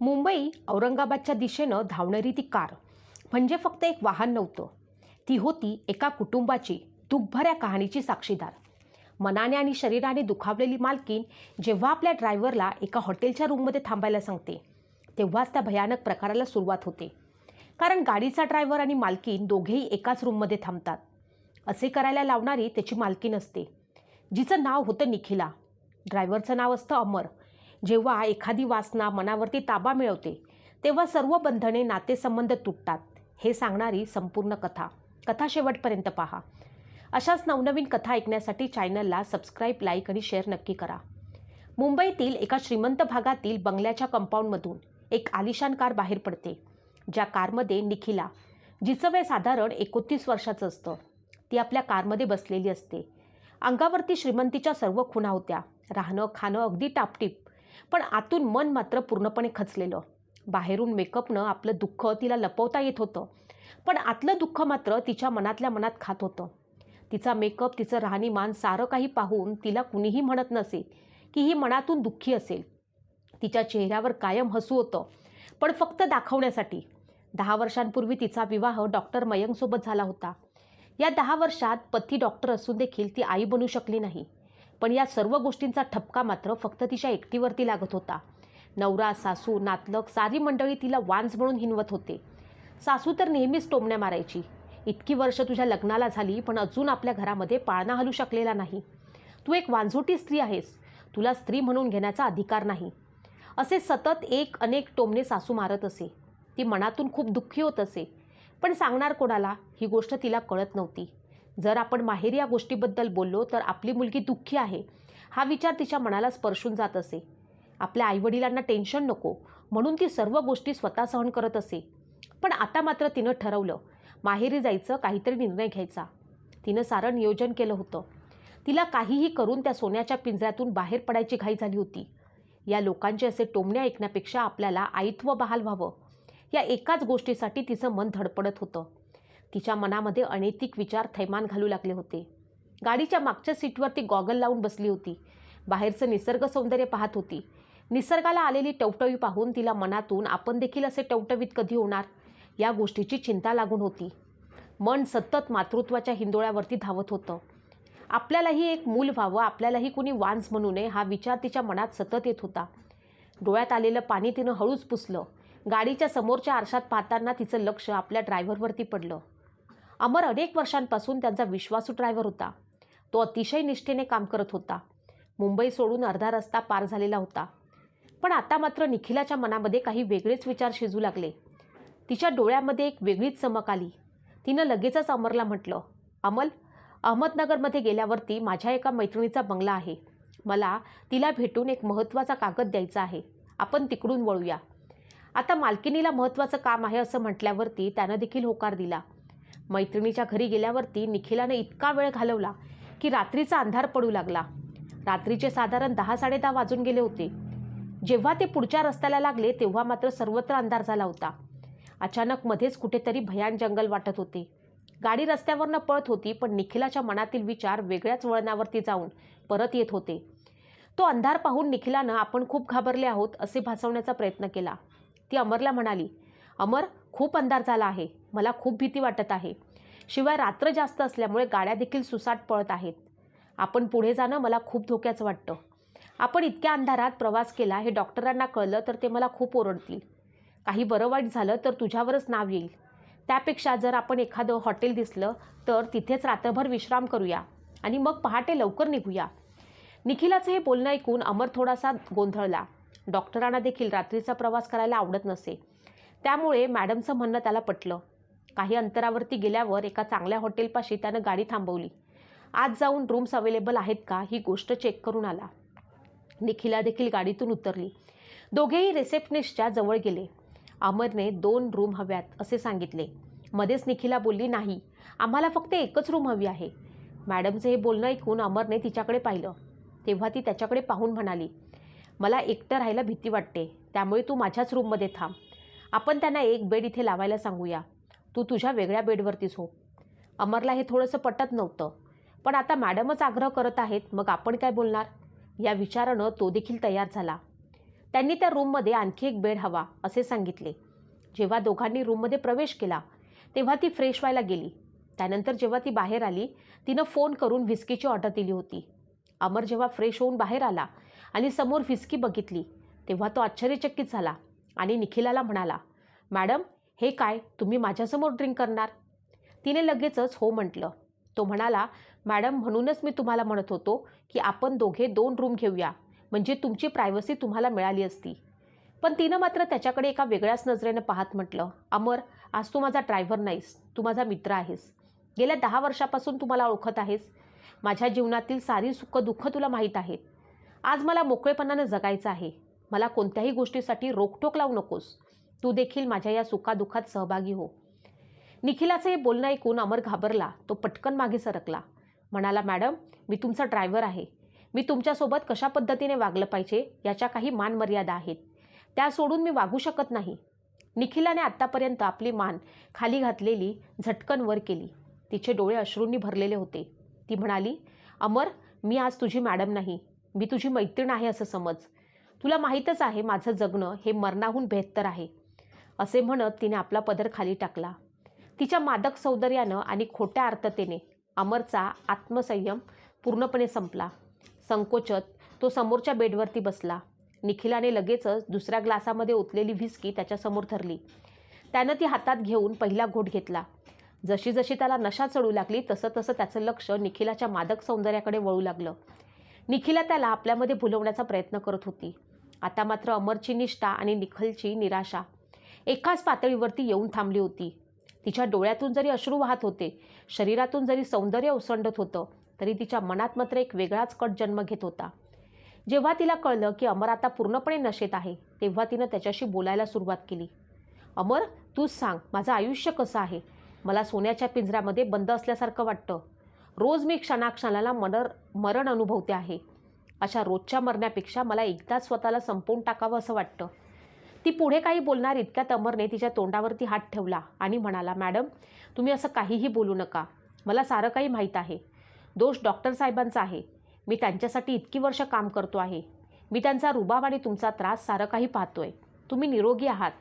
मुंबई औरंगाबादच्या दिशेनं धावणारी ती कार म्हणजे फक्त एक वाहन नव्हतं. ती होती एका कुटुंबाची दुःखभऱ्या कहाणीची साक्षीदार. मनाने आणि शरीराने दुखावलेली मालकीन जेव्हा आपल्या ड्रायव्हरला एका हॉटेलच्या रूममध्ये थांबायला सांगते, तेव्हाच त्या भयानक प्रकाराला सुरुवात होते. कारण गाडीचा ड्रायव्हर आणि मालकीन दोघेही एकाच रूममध्ये थांबतात. असे करायला लावणारी त्याची मालकीन असते, जिचं नाव होतं निखिला. ड्रायव्हरचं नाव असतं अमर. जेव्हा एखादी वासना मनावरती ताबा मिळवते, तेव्हा सर्व बंधने, नातेसंबंध तुटतात. हे सांगणारी संपूर्ण कथा. कथा शेवटपर्यंत पहा. अशाच नवनवीन कथा ऐकण्यासाठी चॅनलला सबस्क्राईब, लाईक आणि शेअर नक्की करा. मुंबईतील एका श्रीमंत भागातील बंगल्याच्या कंपाऊंडमधून एक आलिशान कार बाहेर पडते. ज्या कारमध्ये निखिला, जिचं वय साधारण 29 वर्षाचं असतं, ती आपल्या कारमध्ये बसलेली असते. अंगावरती श्रीमंतीच्या सर्व खुणा होत्या. राहणं खाणं अगदी टापटीप, पण आतून मन मात्र पूर्णपणे खचलेलं. बाहेरून मेकअपनं आपलं दुःख तिला लपवता येत होतं, पण आतलं दुःख मात्र तिच्या मनातल्या मनात खात होतं. तिचा मेकअप, तिचं राहणीमान, सारं काही पाहून तिला कुणीही म्हणत नसे की ही मनातून दुःखी असेल. तिच्या चेहऱ्यावर कायम हसू होतं, पण फक्त दाखवण्यासाठी. 10 वर्षांपूर्वी तिचा विवाह डॉक्टर मयंकसोबत झाला होता. या 10 वर्षात पती डॉक्टर असून देखील ती आई बनू शकली नाही. पण या सर्व गोष्टींचा ठपका मात्र फक्त तिच्या एकटीवरती लागत होता. नवरा, सासू, नातलग सारी मंडळी तिला वांज म्हणून हिनवत होते. सासू तर नेहमीच टोमण्या मारायची. इतकी वर्ष तुझ्या लग्नाला झाली, पण अजून आपल्या घरामध्ये पाळणा हलू शकलेला नाही. तू एक वांझोटी स्त्री आहेस. तुला स्त्री म्हणून घेण्याचा अधिकार नाही. असे सतत अनेक टोमणे सासू मारत असे. ती मनातून खूप दुःखी होत असे, पण सांगणार कोणाला, ही गोष्ट तिला कळत नव्हती. जर आपण माहेरी या गोष्टीबद्दल बोललो तर आपली मुलगी दुःखी आहे, हा विचार तिच्या मनाला स्पर्शून जात असे. आपल्या आईवडिलांना टेन्शन नको म्हणून ती सर्व गोष्टी स्वतः सहन करत असे. पण आता मात्र तिनं ठरवलं, माहेरी जायचं, काहीतरी निर्णय घ्यायचा. तिनं सारं नियोजन केलं होतं. तिला काहीही करून त्या सोन्याच्या पिंजऱ्यातून बाहेर पडायची घाई झाली होती. या लोकांचे असे टोमणे ऐकण्यापेक्षा आपल्याला आईत्व बहाल व्हावं, या एकाच गोष्टीसाठी तिचं मन धडपडत होतं. तिच्या मनामध्ये अनैतिक विचार थैमान घालू लागले होते. गाडीच्या मागच्या सीटवरती गॉगल लावून बसली होती. बाहेरचं निसर्ग सौंदर्य पाहत होती. निसर्गाला आलेली टवटवी पाहून तिला मनातून आपण देखील असे टवटवीत कधी होणार, या गोष्टीची चिंता लागून होती. मन सतत मातृत्वाच्या हिंदोळ्यावरती धावत होतं. आपल्यालाही एक मूल व्हावं, आपल्यालाही कुणी वांज म्हणू नये, हा विचार तिच्या मनात सतत येत होता. डोळ्यात आलेलं पाणी तिनं हळूच पुसलं. गाडीच्या समोरच्या आरशात पाहताना तिचं लक्ष आपल्या ड्रायव्हरवरती पडलं. अमर अनेक वर्षांपासून त्यांचा विश्वासू ड्रायव्हर होता. तो अतिशय निष्ठेने काम करत होता. मुंबई सोडून अर्धा रस्ता पार झालेला होता. पण आता मात्र निखिलाच्या मनामध्ये काही वेगळेच विचार शिजू लागले. तिच्या डोळ्यामध्ये एक वेगळीच चमक आली. तिनं लगेचच अमरला म्हटलं, अमल, अहमदनगरमध्ये गेल्यावरती माझ्या एका मैत्रिणीचा बंगला आहे. मला तिला भेटून एक महत्त्वाचा कागद द्यायचा आहे. आपण तिकडून वळूया. आता मालकिनीला महत्त्वाचं काम आहे असं म्हटल्यावरती त्यानं देखील होकार दिला. मैत्रिणीच्या घरी गेल्यावरती निखिलाने इतका वेळ घालवला की रात्रीचा अंधार पडू लागला. रात्रीचे साधारण 10-10:30 वाजून गेले होते. जेव्हा ते पुढच्या रस्त्याला लागले तेव्हा मात्र सर्वत्र अंधार झाला होता. अचानक मध्येच कुठेतरी भयान जंगल वाटत होते. गाडी रस्त्यावरनं पळत होती, पण निखिलाच्या मनातील विचार वेगळ्याच वळणावरती जाऊन परत येत होते. तो अंधार पाहून निखिलानं आपण खूप घाबरले आहोत असे भासवण्याचा प्रयत्न केला. ती अमरला म्हणाली, अमर, खूप अंधार झाला आहे. मला खूप भीती वाटत आहे. शिवाय रात्र जास्त असल्यामुळे गाड्या देखील सुसाट पळत आहेत. आपण पुढे जाणं मला खूप धोक्याचं वाटतं. आपण इतक्या अंधारात प्रवास केला हे डॉक्टरांना कळलं तर ते मला खूप ओरडतील. काही बरं वाईट झालं तर तुझ्यावरच नाव येईल. त्यापेक्षा जर आपण एखादं हॉटेल दिसलं तर तिथेच रात्रभर विश्राम करूया आणि मग पहाटे लवकर निघूया. निखिलाचं हे बोलणं ऐकून अमर थोडासा गोंधळला. डॉक्टरांना देखील रात्रीचा प्रवास करायला आवडत नसे, त्यामुळे मॅडमचं म्हणणं त्याला पटलं. काही अंतरावरती गेल्यावर एका चांगल्या हॉटेलपाशी त्यानं गाडी थांबवली. आज जाऊन रूम्स अवेलेबल आहेत का ही गोष्ट चेक करून आला. निखिला देखील गाडीतून उतरली. दोघेही रिसेप्शनिस्टच्या जवळ गेले. अमरने 2 रूम हव्यात असे सांगितले. मध्येच निखिला बोलली, नाही, आम्हाला फक्त एकच रूम हवी आहे. मॅडमचे हे बोलणं ऐकून अमरने तिच्याकडे पाहिलं. तेव्हा ती त्याच्याकडे पाहून म्हणाली, मला एकटं राहायला भीती वाटते, त्यामुळे तू माझ्याच रूममध्ये थांब. आपण त्यांना एक बेड इथे लावायला सांगूया. तू तुझ्या वेगळ्या बेडवरतीच हो. अमरला हे थोडंसं पटत नव्हतं, पण आता मॅडमच आग्रह करत आहेत, मग आपण काय बोलणार, या विचारानं तो देखील तयार झाला. त्यांनी त्या रूममध्ये आणखी एक बेड हवा असे सांगितले. जेव्हा दोघांनी रूममध्ये प्रवेश केला तेव्हा ती फ्रेश व्हायला गेली. त्यानंतर जेव्हा ती बाहेर आली तिनं फोन करून व्हिस्कीची ऑर्डर दिली होती. अमर जेव्हा फ्रेश होऊन बाहेर आला आणि समोर व्हिस्की बघितली तेव्हा तो आश्चर्यचकित झाला आणि निखिलाला म्हणाला, मॅडम हे काय, तुम्ही माझ्यासमोर ड्रिंक करणार? तिने लगेचच हो म्हटलं. तो म्हणाला, मॅडम म्हणूनच मी तुम्हाला म्हणत होतो की आपण दोघे 2 रूम घेऊया, म्हणजे तुमची प्रायव्हसी तुम्हाला मिळाली असती. पण तिनं मात्र त्याच्याकडे एका वेगळ्याच नजरेनं पाहत म्हटलं, अमर आज तू माझा ड्रायव्हर नाहीस, तू माझा मित्र आहेस. गेल्या 10 वर्षापासून तू मला ओळखत आहेस. माझ्या जीवनातील सारी सुख दुःख तुला माहीत आहेत. आज मला मोकळेपणानं जगायचं आहे. मला कोणत्याही गोष्टीसाठी रोकटोक लावू नकोस. तू देखील माझ्या या सुखादुःखात सहभागी हो. निखिलाचं हे बोलणं ऐकून अमर घाबरला. तो पटकन मागे सरकला. म्हणाला, मॅडम मी तुमचा ड्रायव्हर आहे. मी तुमच्यासोबत कशा पद्धतीने वागलं पाहिजे याच्या काही मानमर्यादा आहेत. त्या सोडून मी वागू शकत नाही. निखिलाने आत्तापर्यंत आपली मान खाली घातलेली झटकन वर केली. तिचे डोळे अश्रूंनी भरलेले होते. ती म्हणाली, अमर मी आज तुझी मॅडम नाही, मी तुझी मैत्रीण आहे असं समज. तुला माहीतच आहे माझं जगणं हे मरणाहून बेहत्तर आहे. असे म्हणत तिने आपला पदर खाली टाकला. तिच्या मादक सौंदर्यानं आणि खोट्या अर्थतेने अमरचा आत्मसंयम पूर्णपणे संपला. संकोचत तो समोरच्या बेडवरती बसला. निखिलाने लगेचच दुसऱ्या ग्लासामध्ये ओतलेली व्हिस्की त्याच्यासमोर धरली. त्यानं ती हातात घेऊन पहिला घोट घेतला. जशी जशी त्याला नशा चढू लागली तसं तसं त्याचं लक्ष निखिलाच्या मादक सौंदर्याकडे वळू लागलं. निखिला त्याला आपल्यामध्ये भुलवण्याचा प्रयत्न करत होती. आता मात्र अमरची निष्ठा आणि निखिलची निराशा एकाच पातळीवरती येऊन थांबली होती. तिच्या डोळ्यातून जरी अश्रू वाहत होते, शरीरातून जरी सौंदर्य ओसंडत होतं, तरी तिच्या मनात मात्र एक वेगळाच कट जन्म घेत होता. जेव्हा तिला कळलं की अमर आता पूर्णपणे नशेत आहे तेव्हा तिनं त्याच्याशी बोलायला सुरुवात केली. अमर तूच सांग, माझं आयुष्य कसं आहे? मला सोन्याच्या पिंजऱ्यामध्ये बंद असल्यासारखं वाटतं. रोज मी क्षणाक्षणाला मरण अनुभवते आहे. अशा रोजच्या मरण्यापेक्षा मला एकदाच स्वतःला संपवून टाकावं असं वाटतं. ती पुढे काही बोलणार इतक्यात अमरने तिच्या तोंडावरती हात ठेवला आणि म्हणाला, मॅडम तुम्ही असं काहीही बोलू नका. मला सारं काही माहीत आहे. दोष डॉक्टर साहेबांचा आहे. मी त्यांच्यासाठी इतकी वर्ष काम करतो आहे. मी त्यांचा रुबाब आणि तुमचा त्रास सारं काही पाहतोय. तुम्ही निरोगी आहात,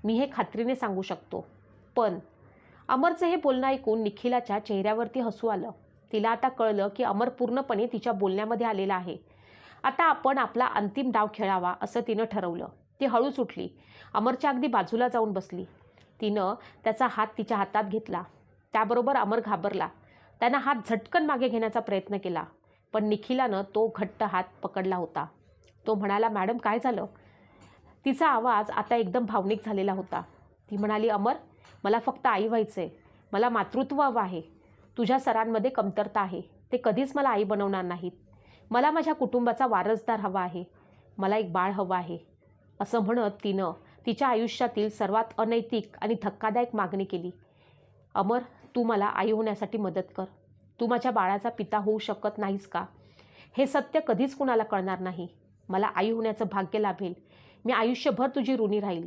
मी हे खात्रीने सांगू शकतो. पण अमरचं हे बोलणं ऐकून निखिलाच्या चेहऱ्यावरती हसू आलं. तिला आता कळलं की अमर पूर्णपणे तिच्या बोलण्यामध्ये आलेला आहे. आता आपण आपला अंतिम डाव खेळावा असं तिनं ठरवलं. ती हळूच उठली. अमरच्या अगदी बाजूला जाऊन बसली. तिनं त्याचा हात तिच्या हातात घेतला. त्याबरोबर अमर घाबरला. त्यानं हात झटकन मागे घेण्याचा प्रयत्न केला, पण निखिलानं तो घट्ट हात पकडला होता. तो म्हणाला, मॅडम काय झालं? तिचा आवाज आता एकदम भावनिक झालेला होता. ती म्हणाली, अमर मला फक्त आई व्हायचं आहे. मला मातृत्व हवं आहे. तुझ्या सरांमध्ये कमतरता आहे. ते कधीच मला आई बनवणार नाहीत. मला माझ्या कुटुंबाचा वारसदार हवा आहे. मला एक बाळ हवं आहे. असं म्हणत तिनं तिच्या आयुष्यातील सर्वात अनैतिक आणि धक्कादायक मागणी केली. अमर तू मला आई होण्यासाठी मदत कर. तू माझ्या बाळाचा पिता होऊ शकत नाहीस का? हे सत्य कधीच कुणाला कळणार नाही. मला आई होण्याचं भाग्य लाभेल. मी आयुष्यभर तुझी ऋणी राहील.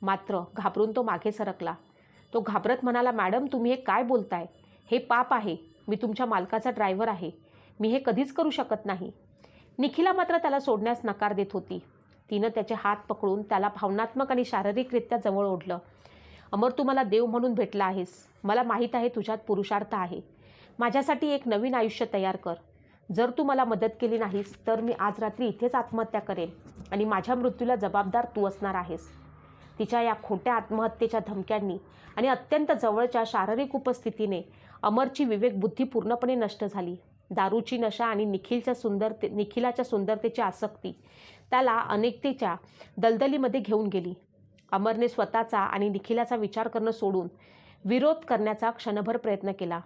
मात्र घाबरून तो मागे सरकला. तो घाबरत म्हणाला, मॅडम तुम्ही हे काय बोलताय? हे पाप आहे. मी तुमच्या मालकाचा ड्रायव्हर आहे. मी हे कधीच करू शकत नाही. निखिला मात्र त्याला सोडण्यास नकार देत होती. तिनं त्याचे हात पकडून त्याला भावनात्मक आणि शारीरिकरित्या जवळ ओढलं. अमर तू मला देव म्हणून भेटला आहेस. मला माहीत आहे तुझ्यात पुरुषार्थ आहे. माझ्यासाठी एक नवीन आयुष्य तयार कर. जर तू मला मदत केली नाहीस तर मी आज रात्री इथेच आत्महत्या करेन आणि माझ्या मृत्यूला जबाबदार तू असणार आहेस. तिच्या या खोट्या आत्महत्येच्या धमक्यांनी आणि अत्यंत जवळच्या शारीरिक उपस्थितीने अमरची विवेकबुद्धी पूर्णपणे नष्ट झाली. दारूची नशा आणि निखिलाच्या सुंदरतेची आसक्ती त्याला अनेकतेच्या दलदलीमध्ये घेऊन गेली. अमरने स्वतःचा आणि निखिलाचा विचार करणं सोडून विरोध करण्याचा क्षणभर प्रयत्न केला.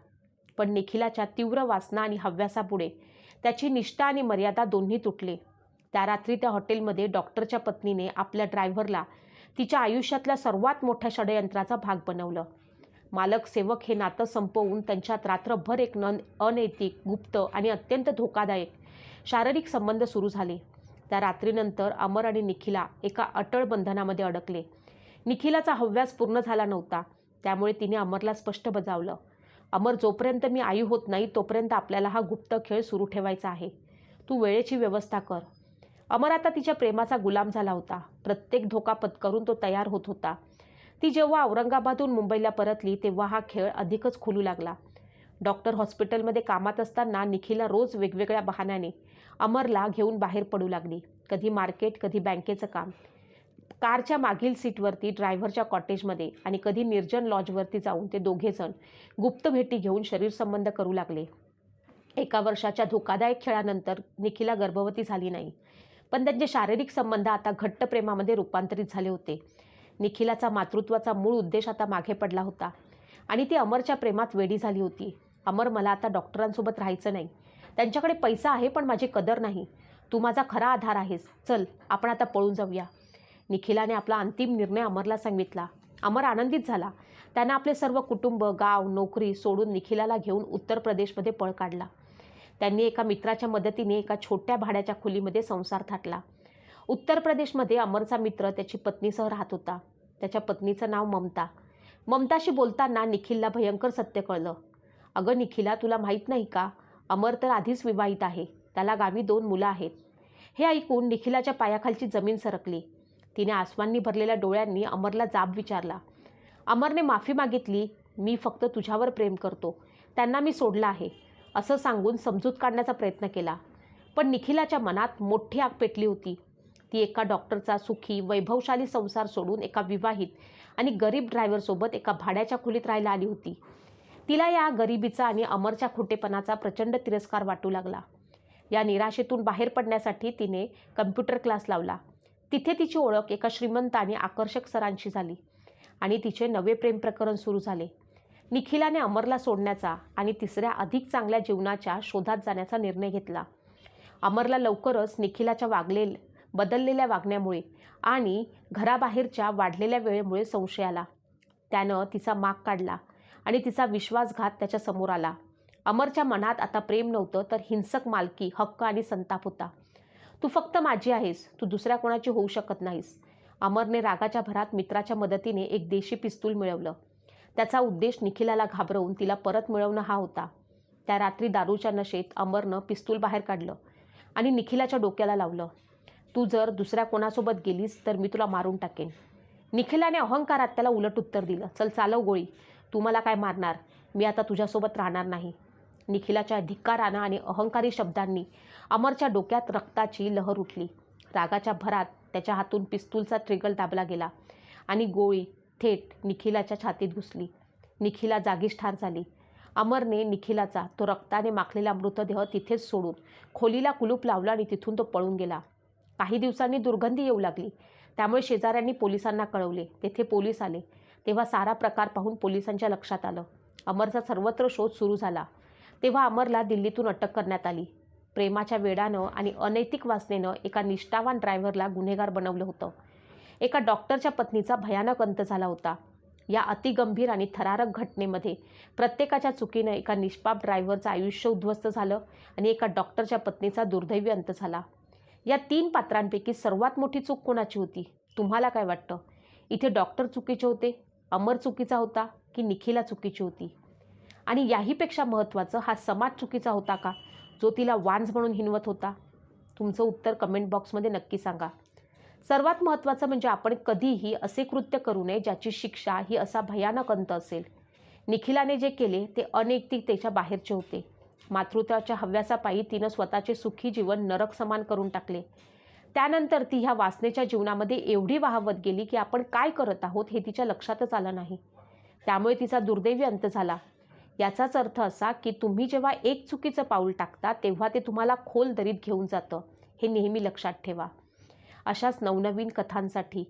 पण निखिलाच्या तीव्र वासना आणि हव्यासापुढे त्याची निष्ठा आणि मर्यादा दोन्ही तुटले. त्या रात्री त्या हॉटेलमध्ये डॉक्टरच्या पत्नीने आपल्या ड्रायव्हरला तिच्या आयुष्यातल्या सर्वात मोठ्या षडयंत्राचा भाग बनवलं. मालक सेवक हे नातं संपवून त्यांच्यात रात्रभर एक अनैतिक, गुप्त आणि अत्यंत धोकादायक शारीरिक संबंध सुरू झाले. त्या रात्रीनंतर अमर आणि निखिला एका अटळ बंधनामध्ये अडकले. निखिलाचा हव्यास पूर्ण झाला नव्हता, त्यामुळे तिने अमरला स्पष्ट बजावलं, अमर जोपर्यंत मी आई होत नाही तोपर्यंत आपल्याला हा गुप्त खेळ सुरू ठेवायचा आहे. तू वेळेची व्यवस्था कर. अमर आता तिच्या प्रेमाचा गुलाम झाला होता. प्रत्येक धोका पत्करून तो तयार होत होता. ती जेव्हा औरंगाबादहून मुंबईला परतली तेव्हा हा खेळ अधिकच खुलू लागला. डॉक्टर हॉस्पिटलमध्ये कामात असताना निखिला रोज वेगवेगळ्या बहाण्याने अमरला घेऊन बाहेर पडू लागली. कधी मार्केट, कधी बँकेचं काम, कारच्या मागील सीटवरती ड्रायव्हरच्या कॉटेजमध्ये, आणि कधी निर्जन लॉजवरती जाऊन ते दोघेजण गुप्त भेटी घेऊन शरीरसंबंध करू लागले. 1 वर्षाच्या धोकादायक खेळानंतर निखिला गर्भवती झाली नाही, पण त्यांचे शारीरिक संबंध आता घट्ट प्रेमामध्ये रूपांतरित झाले होते. निखिलाचा मातृत्वाचा मूळ उद्देश आता मागे पडला होता आणि ती अमरच्या प्रेमात वेडी झाली होती. अमर, मला आता डॉक्टरांसोबत राहायचं नाही. त्यांच्याकडे पैसा आहे पण माझी कदर नाही. तू माझा खरा आधार आहेस. चल, आपण आता पळून जाऊया. निखिलाने आपला अंतिम निर्णय अमरला सांगितला. अमर आनंदित झाला. त्यानं आपले सर्व कुटुंब, गाव, नोकरी सोडून निखिलाला घेऊन उत्तर प्रदेशमध्ये पळ काढला. त्यांनी एका मित्राच्या मदतीने एका छोट्या भाड्याच्या खोलीमध्ये संसार थाटला. उत्तर प्रदेशमध्ये अमरचा मित्र त्याची पत्नीसह राहत होता. त्याच्या पत्नीचं नाव ममता. ममताशी बोलताना निखिलला भयंकर सत्य कळलं. अगं निखिला, तुला माहीत नाही का? अमर तर आधीच विवाहित आहे. त्याला गावी 2 मुलं आहेत. हे ऐकून निखिलाच्या पायाखालची जमीन सरकली. तिने आसमांनी भरलेल्या डोळ्यांनी अमरला जाब विचारला. अमरने माफी मागितली. मी फक्त तुझ्यावर प्रेम करतो. त्यांना मी सोडलं आहे, असं सांगून समजूत काढण्याचा प्रयत्न केला. पण निखिलाच्या मनात मोठी आग पेटली होती. ती एका डॉक्टरचा सुखी, वैभवशाली संसार सोडून एका विवाहित आणि गरीब ड्रायव्हरसोबत एका भाड्याच्या खोलीत राहायला आली होती. तिला या गरिबीचा आणि अमरच्या खोटेपणाचा प्रचंड तिरस्कार वाटू लागला. या निराशेतून बाहेर पडण्यासाठी तिने कम्प्युटर क्लास लावला. तिथे तिची ओळख एका श्रीमंत आणि आकर्षक सरांशी झाली आणि तिचे नवे प्रेम प्रकरण सुरू झाले. निखिलाने अमरला सोडण्याचा आणि तिसऱ्या अधिक चांगल्या जीवनाच्या शोधात जाण्याचा निर्णय घेतला. अमरला लवकरच निखिलाच्या बदललेल्या वागण्यामुळे आणि घराबाहेरच्या वाढलेल्या वेळेमुळे संशय आला. त्यानं तिचा माग काढला आणि तिचा विश्वासघात त्याच्या समोर आला. अमरच्या मनात आता प्रेम नव्हतं, तर हिंसक मालकी, हक्क आणि संताप होता. तू फक्त माझी आहेस, तू दुसऱ्या कोणाची होऊ शकत नाहीस. अमरने रागाच्या भरात मित्राच्या मदतीने एक देशी पिस्तूल मिळवलं. त्याचा उद्देश निखिलाला घाबरवून तिला परत मिळवणं हा होता. त्या रात्री दारूच्या नशेत अमरनं पिस्तूल बाहेर काढलं आणि निखिलाच्या डोक्याला लावलं. तू जर दुसऱ्या कोणासोबत गेलीस तर मी तुला मारून टाकेन. निखिलाने अहंकारात त्याला उलट उत्तर दिलं. चल, चालव गोळी. तू मला काय मारणार? मी आता तुझ्यासोबत राहणार नाही. निखिलाच्या धिक्कारानं आणि अहंकारी शब्दांनी अमरच्या डोक्यात रक्ताची लहर उठली. रागाच्या भरात त्याच्या हातून पिस्तूलचा ट्रिगर दाबला गेला आणि गोळी थेट निखिलाच्या छातीत घुसली. निखिला जागीच ठार झाली. अमरने निखिलाचा तो रक्ताने माखलेला मृतदेह तिथेच सोडून खोलीला कुलूप लावलं आणि तिथून तो पळून गेला. काही दिवसांनी दुर्गंधी येऊ लागली. त्यामुळे शेजाऱ्यांनी पोलिसांना कळवले. तेथे पोलीस आले. तेव्हा सारा प्रकार पाहून पोलिसांच्या लक्षात आलं. अमरचा सर्वत्र शोध सुरू झाला. तेव्हा अमरला दिल्लीतून अटक करण्यात आली. प्रेमाच्या वेडानं आणि अनैतिक वासनेनं एका निष्ठावान ड्रायव्हरला गुन्हेगार बनवलं होतं. एका डॉक्टरच्या पत्नीचा भयानक अंत झाला होता. या अतिगंभीर आणि थरारक घटनेमध्ये प्रत्येकाच्या चुकीनं एका निष्पाप ड्रायव्हरचं आयुष्य उद्ध्वस्त झालं आणि एका डॉक्टरच्या पत्नीचा दुर्दैवी अंत झाला. या 3 पात्रांपैकी सर्वात मोठी चूक कोणाची होती? तुम्हाला काय वाटतं? इथे डॉक्टर चुकीचे होते, अमर चुकीचा होता, की निखिला चुकीची होती? आणि याहीपेक्षा महत्त्वाचं, हा समाज चुकीचा होता का, जो तिला वांझ म्हणून हिणवत होता? तुमचं उत्तर कमेंट बॉक्समध्ये नक्की सांगा. सर्वात महत्त्वाचं म्हणजे आपण कधीही असे कृत्य करू नये ज्याची शिक्षा ही असा भयानक अंत असेल. निखिलाने जे केले ते अनैतिकतेच्या बाहेरचे होते. मातृत्वाच्या हव्यासापायी तिनं स्वतःचे सुखी जीवन नरक समान करून टाकले. त्यानंतर ती ह्या वासनेच्या जीवनामध्ये एवढी वाहवत गेली की आपण काय करत आहोत हे तिच्या लक्षातच आलं नाही. त्यामुळे तिचा दुर्दैवी अंत झाला. याचाच अर्थ असा की तुम्ही जेव्हा एक चुकीचं पाऊल टाकता तेव्हा ते तुम्हाला खोल दरीत घेऊन जातं. हे नेहमी लक्षात ठेवा. अशाच नवनवीन कथांसाठी